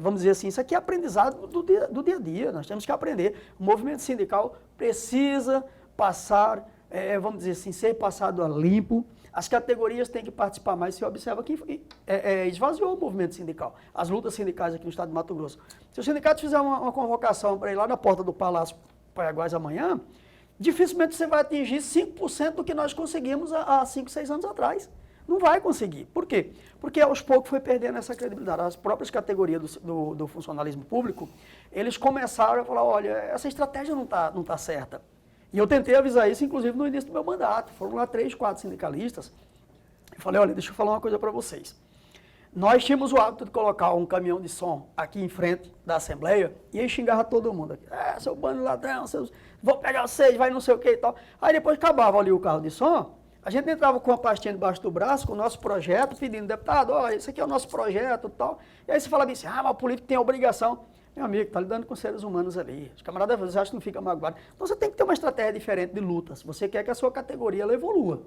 vamos dizer assim, isso aqui é aprendizado do dia a dia, nós temos que aprender. O movimento sindical precisa passar, vamos dizer assim, ser passado a limpo. As categorias têm que participar mais. Você observa que esvaziou o movimento sindical, as lutas sindicais aqui no estado de Mato Grosso. Se o sindicato fizer uma convocação para ir lá na porta do Palácio Paiaguás amanhã, dificilmente você vai atingir 5% do que nós conseguimos há 5, 6 anos atrás. Não vai conseguir. Por quê? Porque aos poucos foi perdendo essa credibilidade. As próprias categorias do funcionalismo público, eles começaram a falar, olha, essa estratégia não tá certa. E eu tentei avisar isso, inclusive, no início do meu mandato. Foram lá 3, 4 sindicalistas. Eu falei, olha, deixa eu falar uma coisa para vocês. Nós tínhamos o hábito de colocar um caminhão de som aqui em frente da Assembleia e aí xingava todo mundo aqui. Seu bando de ladrão, vou pegar vocês, vai não sei o que e tal. Aí depois acabava ali o carro de som, a gente entrava com uma pastinha debaixo do braço, com o nosso projeto, pedindo, deputado, olha, esse aqui é o nosso projeto e tal. E aí você fala assim, mas o político tem a obrigação. Meu amigo, está lidando com seres humanos ali. Os camaradas às vezes acham que não fica magoado. Então você tem que ter uma estratégia diferente de luta, se você quer que a sua categoria ela evolua.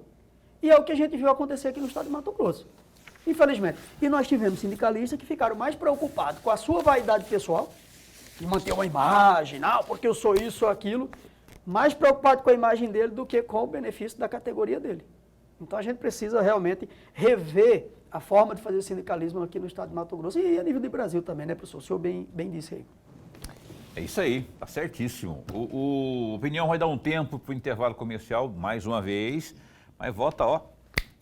E é o que a gente viu acontecer aqui no estado de Mato Grosso. Infelizmente. E nós tivemos sindicalistas que ficaram mais preocupados com a sua vaidade pessoal, de manter uma imagem, não, porque eu sou isso ou aquilo, mais preocupado com a imagem dele do que com o benefício da categoria dele. Então a gente precisa realmente rever a forma de fazer sindicalismo aqui no estado de Mato Grosso e a nível de Brasil também, né, professor? O senhor bem disse aí. É isso aí, tá certíssimo. O Opinião vai dar um tempo para o intervalo comercial, mais uma vez, mas volta,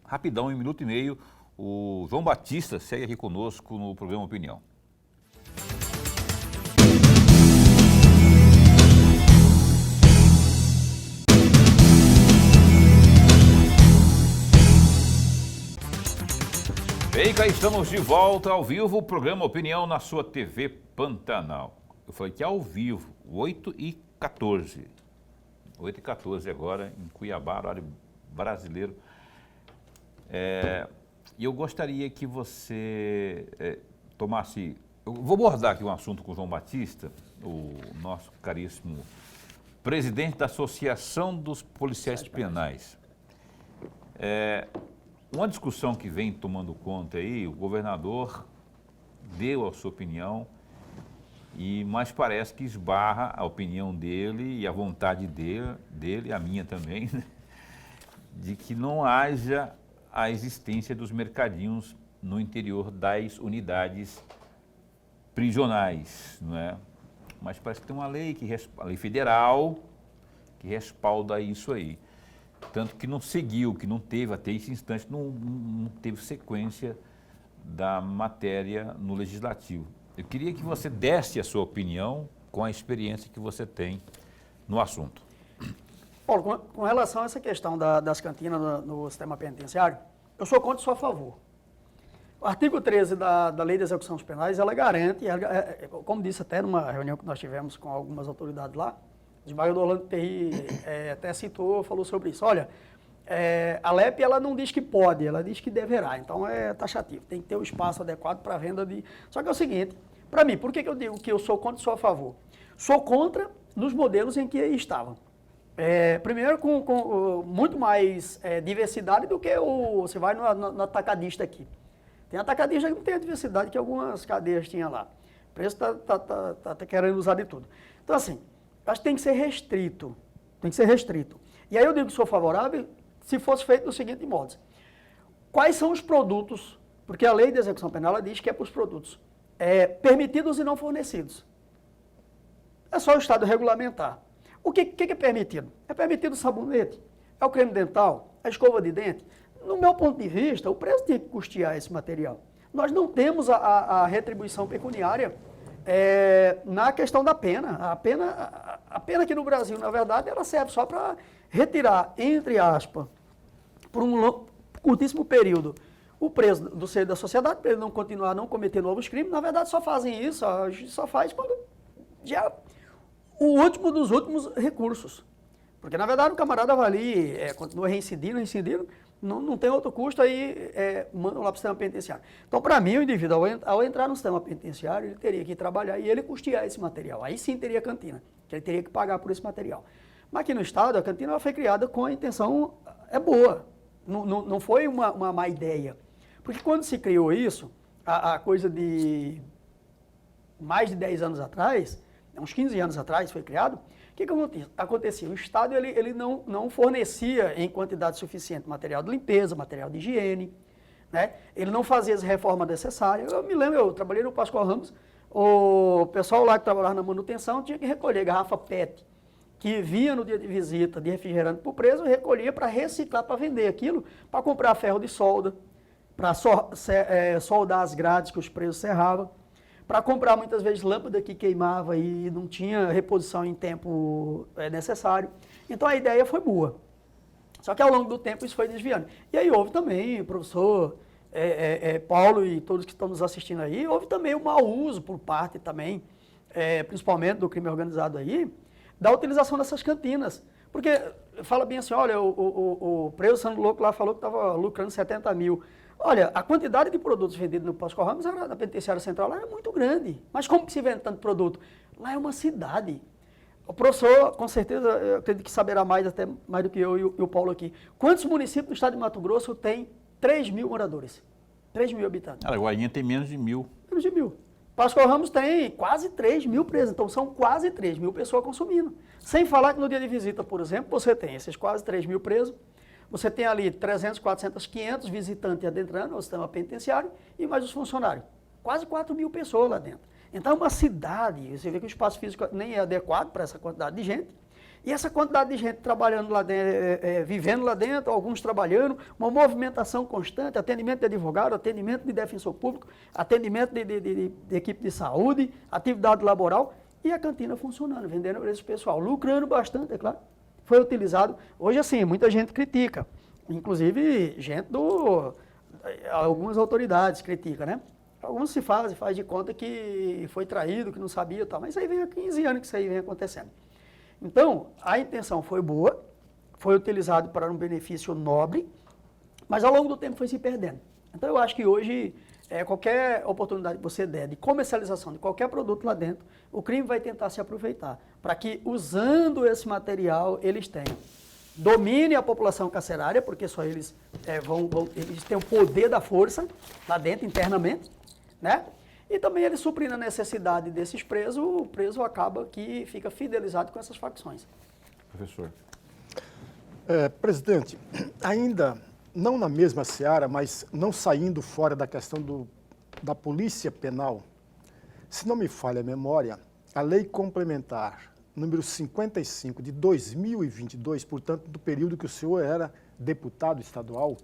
rapidão, em 1 minuto e meio. O João Batista segue aqui conosco no programa Opinião. Bem, cá estamos de volta ao vivo, o programa Opinião na sua TV Pantanal. Eu falei que é ao vivo, 8h14. 8h14 agora, em Cuiabá, horário brasileiro. E eu gostaria que você tomasse... Eu vou abordar aqui um assunto com o João Batista, o nosso caríssimo presidente da Associação dos Policiais Penais. Uma discussão que vem tomando conta aí, o governador deu a sua opinião, mas parece que esbarra a opinião dele e a vontade dele, a minha também, né, de que não haja a existência dos mercadinhos no interior das unidades prisionais, não é? Mas parece que tem uma lei, a lei federal, que respalda isso aí. Tanto que não seguiu, que não teve, até esse instante, não teve sequência da matéria no Legislativo. Eu queria que você desse a sua opinião com a experiência que você tem no assunto. Paulo, com relação a essa questão das cantinas no sistema penitenciário, eu sou contra e sou a favor. O artigo 13 da Lei de Execuções Penais, ela garante, como disse até numa reunião que nós tivemos com algumas autoridades lá, o desembargador Orlando Perry até citou, falou sobre isso. Olha, a LEP ela não diz que pode, ela diz que deverá. Então é taxativo, tem que ter o espaço adequado para a venda de... Só que é o seguinte, para mim, por que eu digo que eu sou contra e sou a favor? Sou contra nos modelos em que estavam. Primeiro, com muito mais diversidade do que você vai no atacadista aqui. Tem atacadista que não tem a diversidade que algumas cadeias tinham lá. O preço está querendo usar de tudo. Então, assim, acho que tem que ser restrito. Tem que ser restrito. E aí eu digo que sou favorável se fosse feito do seguinte modo. Quais são os produtos, porque a lei de execução penal ela diz que é para os produtos permitidos e não fornecidos. É só o Estado regulamentar. O que é permitido? É permitido o sabonete, é o creme dental, a escova de dente. No meu ponto de vista, o preço tem que custear esse material. Nós não temos a retribuição pecuniária na questão da pena. A pena aqui no Brasil, na verdade, ela serve só para retirar, entre aspas, por um curtíssimo período, o preso do seio da sociedade, para ele não continuar a não cometer novos crimes. Na verdade, só fazem isso, a justiça só faz quando já o último dos últimos recursos. Porque, na verdade, o camarada vai ali, continua reincidindo, não tem outro custo, aí manda lá para o sistema penitenciário. Então, para mim, o indivíduo, ao entrar no sistema penitenciário, ele teria que trabalhar e ele custear esse material. Aí sim teria cantina, que ele teria que pagar por esse material. Mas aqui no Estado, a cantina ela foi criada com a intenção, boa. Não foi uma má ideia. Porque quando se criou isso, a coisa de mais de 10 anos atrás, uns 15 anos atrás foi criado, o que acontecia? O Estado ele não fornecia em quantidade suficiente material de limpeza, material de higiene, né? Ele não fazia as reformas necessárias. Eu me lembro, eu trabalhei no Pascoal Ramos, o pessoal lá que trabalhava na manutenção tinha que recolher garrafa PET, que vinha no dia de visita de refrigerante para o preso, recolhia para reciclar, para vender aquilo, para comprar ferro de solda, para soldar as grades que os presos serravam, para comprar muitas vezes lâmpada que queimava e não tinha reposição em tempo necessário. Então a ideia foi boa. Só que ao longo do tempo isso foi desviando. E aí houve também, o professor Paulo e todos que estão nos assistindo aí, houve também o mau uso por parte também, principalmente do crime organizado aí, da utilização dessas cantinas. Porque fala bem assim, olha, o preso Sandro Louco lá falou que estava lucrando 70 mil. Olha, a quantidade de produtos vendidos no Pascoal Ramos na penitenciária central lá era muito grande. Mas como que se vende tanto produto? Lá é uma cidade. O professor, com certeza, eu acredito que saberá mais, até mais do que eu e o Paulo aqui. Quantos municípios do estado de Mato Grosso tem 3 mil moradores? 3 mil habitantes. Araguainha tem menos de 1.000. Menos de 1.000. Pascoal Ramos tem quase 3 mil presos, então são quase 3 mil pessoas consumindo. Sem falar que no dia de visita, por exemplo, você tem esses quase 3 mil presos, você tem ali 300, 400, 500 visitantes adentrando ao sistema penitenciário e mais os funcionários. Quase 4 mil pessoas lá dentro. Então é uma cidade, você vê que o espaço físico nem é adequado para essa quantidade de gente. E essa quantidade de gente trabalhando lá dentro, vivendo lá dentro, alguns trabalhando, uma movimentação constante, atendimento de advogado, atendimento de defensor público, atendimento de equipe de saúde, atividade laboral e a cantina funcionando, vendendo para esse pessoal, lucrando bastante, é claro. Foi utilizado, hoje assim, muita gente critica, inclusive gente algumas autoridades criticam, né? Alguns faz de conta que foi traído, que não sabia e tal, mas isso aí vem há 15 anos que isso aí vem acontecendo. Então, a intenção foi boa, foi utilizado para um benefício nobre, mas ao longo do tempo foi se perdendo. Então, eu acho que hoje, qualquer oportunidade que você der de comercialização de qualquer produto lá dentro, o crime vai tentar se aproveitar, para que, usando esse material, eles tenham domine a população carcerária, porque só eles eles têm o poder da força lá dentro, internamente, né? E também eles suprindo a necessidade desses presos, o preso acaba que fica fidelizado com essas facções. Professor. Presidente, ainda não na mesma seara, mas não saindo fora da questão da polícia penal, se não me falha a memória, a lei complementar número 55 de 2022, portanto, do período que o senhor era deputado estadual,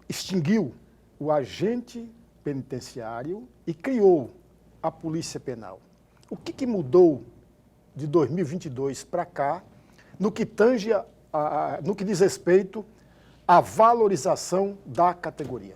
extinguiu o agente penitenciário e criou a polícia penal. O que mudou de 2022 para cá no que tange no que diz respeito à valorização da categoria?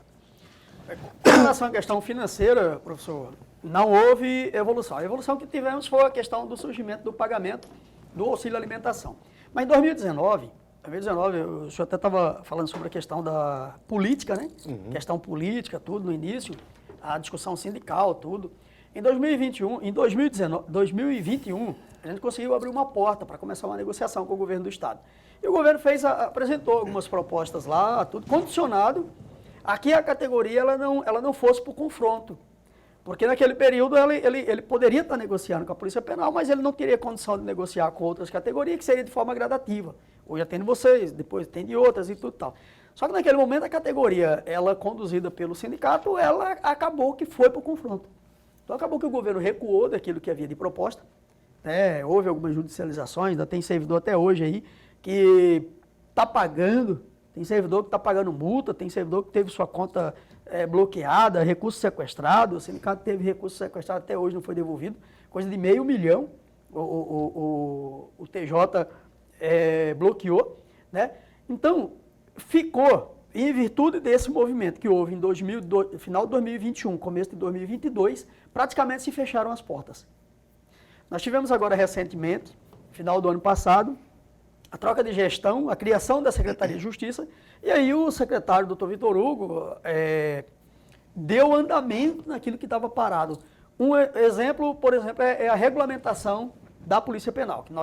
Com relação à questão financeira, professor, não houve evolução. A evolução que tivemos foi a questão do surgimento do pagamento do auxílio alimentação. Mas em 2019, o senhor até estava falando sobre a questão da política, né? Questão política, tudo no início, a discussão sindical, tudo. Em 2021, em 2021, a gente conseguiu abrir uma porta para começar uma negociação com o governo do Estado. E o governo apresentou algumas propostas lá, tudo condicionado a que a categoria ela não fosse para o confronto. Porque naquele período ele poderia estar negociando com a Polícia Penal, mas ele não teria condição de negociar com outras categorias, que seria de forma gradativa. Hoje atende vocês, depois atende outras e tudo tal. Só que naquele momento a categoria, ela conduzida pelo sindicato, ela acabou que foi para o confronto. Então acabou que o governo recuou daquilo que havia de proposta. Houve algumas judicializações, ainda tem servidor até hoje aí que está pagando, tem servidor que está pagando multa, tem servidor que teve sua conta bloqueada, recurso sequestrado, o sindicato teve recurso sequestrado até hoje, não foi devolvido, coisa de R$500 mil, o TJ bloqueou, né? Então, ficou, em virtude desse movimento que houve em final de 2021, começo de 2022, praticamente se fecharam as portas. Nós tivemos agora recentemente, final do ano passado, a troca de gestão, a criação da Secretaria de Justiça, e aí o secretário, doutor Vitor Hugo, deu andamento naquilo que estava parado. Um exemplo, por exemplo, é a regulamentação da Polícia Penal, que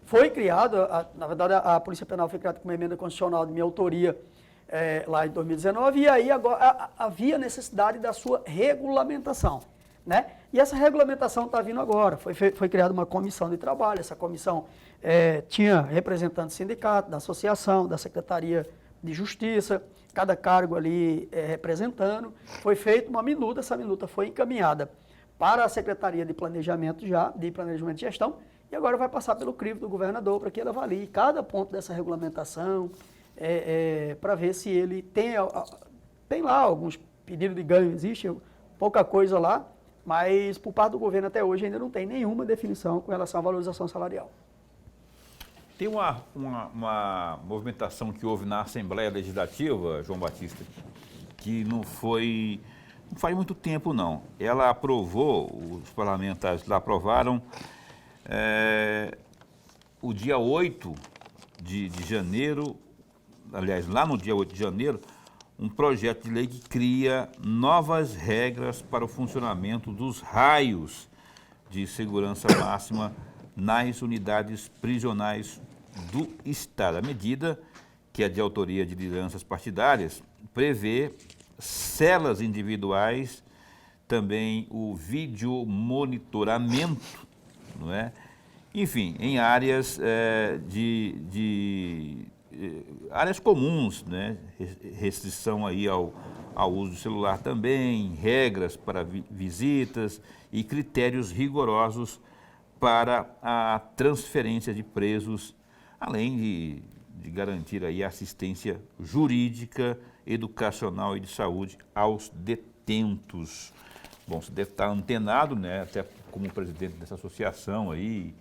foi criada, na verdade a Polícia Penal foi criada com uma emenda constitucional de minha autoria lá em 2019, e aí agora havia necessidade da sua regulamentação, né? E essa regulamentação está vindo agora, foi criada uma comissão de trabalho, essa comissão tinha representantes do sindicato, da associação, da Secretaria de Justiça, cada cargo ali representando, foi feita uma minuta, essa minuta foi encaminhada para a Secretaria de Planejamento de Planejamento e Gestão, e agora vai passar pelo crivo do governador para que ele avalie cada ponto dessa regulamentação, para ver se ele tem lá alguns pedidos de ganho, existe pouca coisa lá, mas por parte do governo até hoje ainda não tem nenhuma definição com relação à valorização salarial. Tem uma movimentação que houve na Assembleia Legislativa, João Batista, que não faz muito tempo não. Ela aprovou, os parlamentares lá aprovaram, o dia 8 de janeiro, aliás, lá no dia 8 de janeiro, um projeto de lei que cria novas regras para o funcionamento dos raios de segurança máxima nas unidades prisionais do Estado. A medida, que é de autoria de lideranças partidárias, prevê celas individuais, também o videomonitoramento, não é? Enfim, em áreas áreas comuns, né? Restrição aí ao uso do celular também, regras para visitas e critérios rigorosos para a transferência de presos, além de garantir aí assistência jurídica, educacional e de saúde aos detentos. Bom, você deve estar antenado, né, até como presidente dessa associação aí,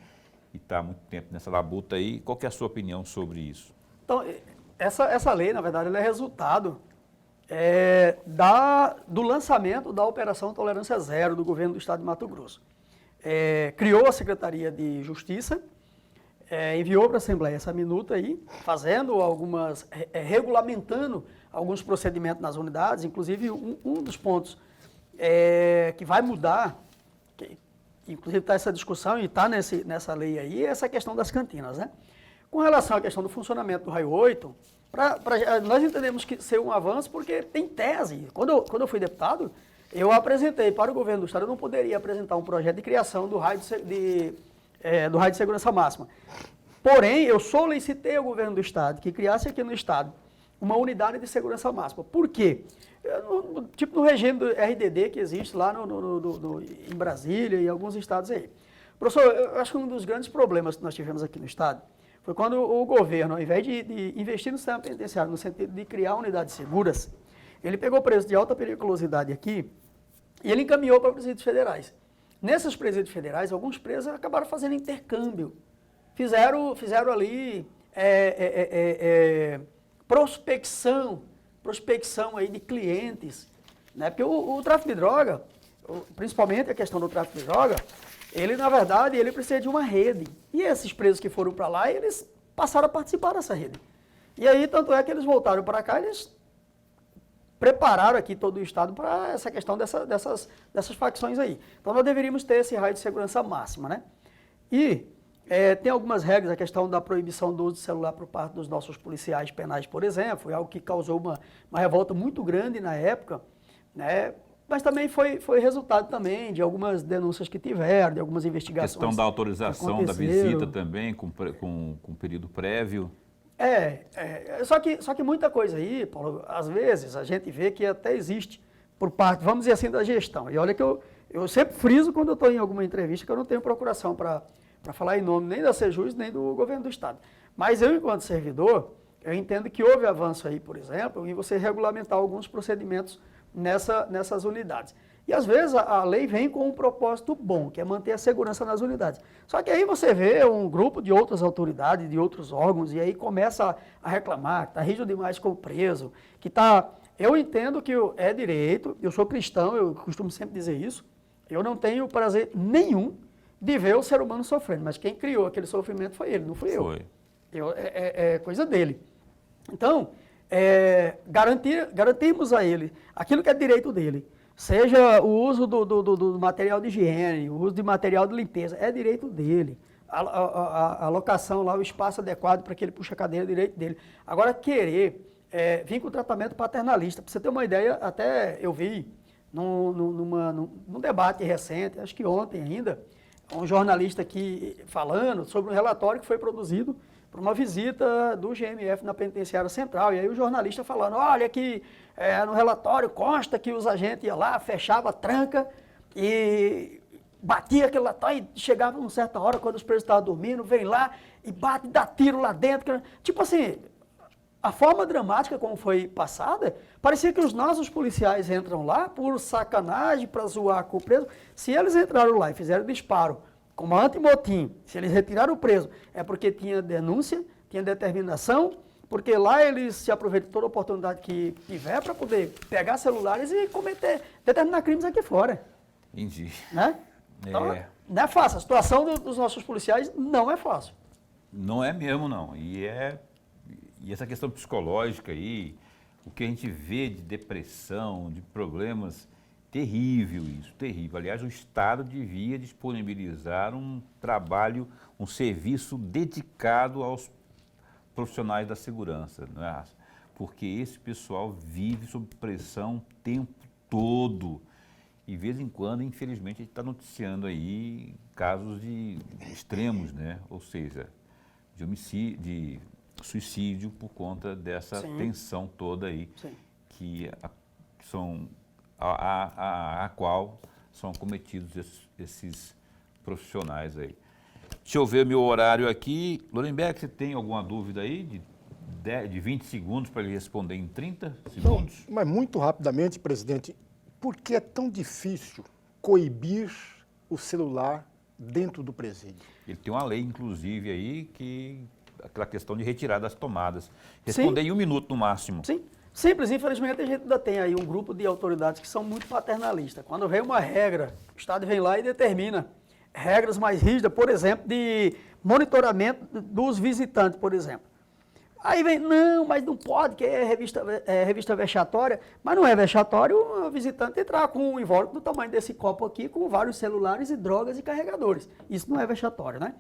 e está há muito tempo nessa labuta aí. Qual que é a sua opinião sobre isso? Então, essa lei, na verdade, ela é resultado do lançamento da Operação Tolerância Zero do governo do estado de Mato Grosso. Criou a Secretaria de Justiça, enviou para a Assembleia essa minuta aí, fazendo regulamentando alguns procedimentos nas unidades, inclusive um dos pontos que vai mudar, que inclusive está essa discussão e está nessa lei aí, é essa questão das cantinas, né? Com relação à questão do funcionamento do raio 8, nós entendemos que ser um avanço porque tem tese. Quando eu fui deputado, eu apresentei para o governo do estado, eu não poderia apresentar um projeto de criação do raio de segurança máxima. Porém, eu solicitei ao governo do estado que criasse aqui no estado uma unidade de segurança máxima. Por quê? Tipo no regime do RDD que existe lá em Brasília e alguns estados aí. Professor, eu acho que um dos grandes problemas que nós tivemos aqui no estado foi quando o governo, ao invés de investir no sistema penitenciário, no sentido de criar unidades seguras, ele pegou presos de alta periculosidade aqui e ele encaminhou para presídios federais. Nesses presídios federais, alguns presos acabaram fazendo intercâmbio. Fizeram ali prospecção aí de clientes, né? Porque o tráfico de droga, principalmente a questão do tráfico de droga, ele, na verdade, ele precisa de uma rede. E esses presos que foram para lá, eles passaram a participar dessa rede. E aí, tanto é que eles voltaram para cá, eles prepararam aqui todo o estado para essa questão dessas facções aí. Então, nós deveríamos ter esse raio de segurança máxima, né? E tem algumas regras, a questão da proibição do uso de celular por parte dos nossos policiais penais, por exemplo, foi algo que causou uma revolta muito grande na época, né? Mas também foi resultado também de algumas denúncias que tiveram, de algumas investigações. A questão da autorização da visita também, com período prévio. Só que muita coisa aí, Paulo, às vezes a gente vê que até existe por parte, vamos dizer assim, da gestão. E olha que eu sempre friso quando eu estou em alguma entrevista que eu não tenho procuração para falar em nome nem da Sejus, nem do governo do estado. Mas eu, enquanto servidor, eu entendo que houve avanço aí, por exemplo, em você regulamentar alguns procedimentos nessas unidades. E às vezes a lei vem com um propósito bom, que é manter a segurança nas unidades. Só que aí você vê um grupo de outras autoridades, de outros órgãos, e aí começa a reclamar que está rígido demais com o preso, que está... Eu entendo que é direito, eu sou cristão, eu costumo sempre dizer isso, eu não tenho prazer nenhum de ver o ser humano sofrendo, mas quem criou aquele sofrimento foi ele, não fui eu. É coisa dele. Então, garantirmos a ele aquilo que é direito dele, seja o uso do material de higiene, o uso de material de limpeza, é direito dele. A alocação lá, o espaço adequado para que ele puxe a cadeira, é direito dele. Agora, querer vir com o tratamento paternalista, para você ter uma ideia, até eu vi num debate recente, acho que ontem ainda, um jornalista aqui falando sobre um relatório que foi produzido por uma visita do GMF na Penitenciária Central. E aí o jornalista falando, olha que no relatório consta que os agentes iam lá, fechava a tranca e batia aquele lá, e chegava numa certa hora, quando os presos estavam dormindo, vem lá e bate, dá tiro lá dentro. Tipo assim, a forma dramática como foi passada, parecia que os nossos policiais entram lá por sacanagem, para zoar com o preso. Se eles entraram lá e fizeram disparo como antimotim, se eles retiraram o preso, é porque tinha denúncia, tinha determinação, porque lá eles se aproveitam de toda oportunidade que tiver para poder pegar celulares e determinar crimes aqui fora. Entendi. Né? Então, não é fácil. A situação dos nossos policiais não é fácil. Não é mesmo, não. E essa questão psicológica aí, o que a gente vê de depressão, de problemas, terrível isso, terrível. Aliás, o Estado devia disponibilizar um trabalho, um serviço dedicado aos profissionais da segurança, não é? Porque esse pessoal vive sob pressão o tempo todo. E de vez em quando, infelizmente, a gente está noticiando aí casos de extremos, né? Ou seja, de homicídio, de suicídio por conta dessa tensão toda aí, a qual são cometidos esses profissionais aí. Deixa eu ver meu horário aqui. Lorenberg, você tem alguma dúvida aí de 20 segundos para ele responder em 30 segundos? Não, mas muito rapidamente, presidente, por que é tão difícil coibir o celular dentro do presídio? Ele tem uma lei, inclusive, aí, aquela questão de retirar das tomadas. Responder em 1 minuto no máximo. Sim. Simples, infelizmente a gente ainda tem aí um grupo de autoridades que são muito paternalistas. Quando vem uma regra, o Estado vem lá e determina regras mais rígidas, por exemplo, de monitoramento dos visitantes, por exemplo. Aí vem, não, mas não pode, que é revista vexatória. Mas não é vexatório o visitante entrar com um invólucro do tamanho desse copo aqui, com vários celulares e drogas e carregadores. Isso não é vexatório, né?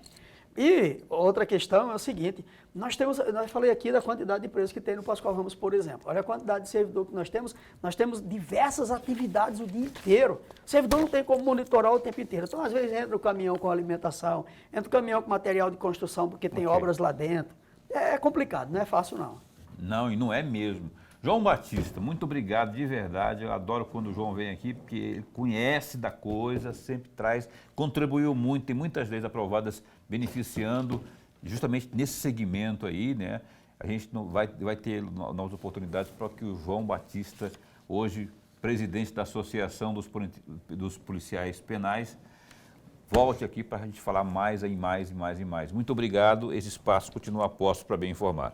E outra questão é o seguinte, nós falei aqui da quantidade de empresas que tem no Pascoal Ramos, por exemplo. Olha a quantidade de servidor que nós temos diversas atividades o dia inteiro. O servidor não tem como monitorar o tempo inteiro. Então, às vezes, entra o caminhão com alimentação, entra o caminhão com material de construção, porque tem obras lá dentro. É complicado, não é fácil não. Não, e não é mesmo. João Batista, muito obrigado de verdade. Eu adoro quando o João vem aqui, porque ele conhece da coisa, sempre traz, contribuiu muito, tem muitas leis aprovadas beneficiando justamente nesse segmento aí, né? A gente não vai ter novas oportunidades para que o João Batista, hoje presidente da Associação dos Policiais Penais, volte aqui para a gente falar mais e mais e mais e mais. Muito obrigado, esse espaço continua a posto para bem informar.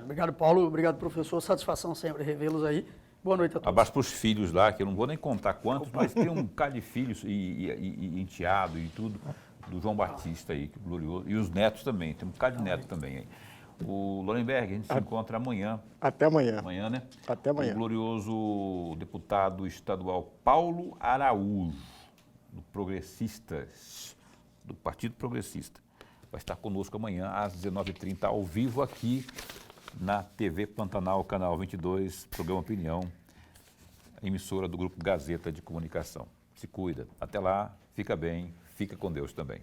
Obrigado, Paulo. Obrigado, professor. Satisfação sempre revê-los aí. Boa noite a todos. Abraço para os filhos lá, que eu não vou nem contar quantos, mas tem um bocado de filhos e enteado e tudo, do João Batista aí, que glorioso. E os netos também, tem um bocado de neto também aí. O Lorenberg, a gente se encontra amanhã. Até amanhã. Amanhã, né? Até amanhã. O glorioso deputado estadual Paulo Araújo, do Progressistas, do Partido Progressista. Vai estar conosco amanhã às 19h30, ao vivo aqui na TV Pantanal, canal 22, programa Opinião, emissora do Grupo Gazeta de Comunicação. Se cuida. Até lá, fica bem, fica com Deus também.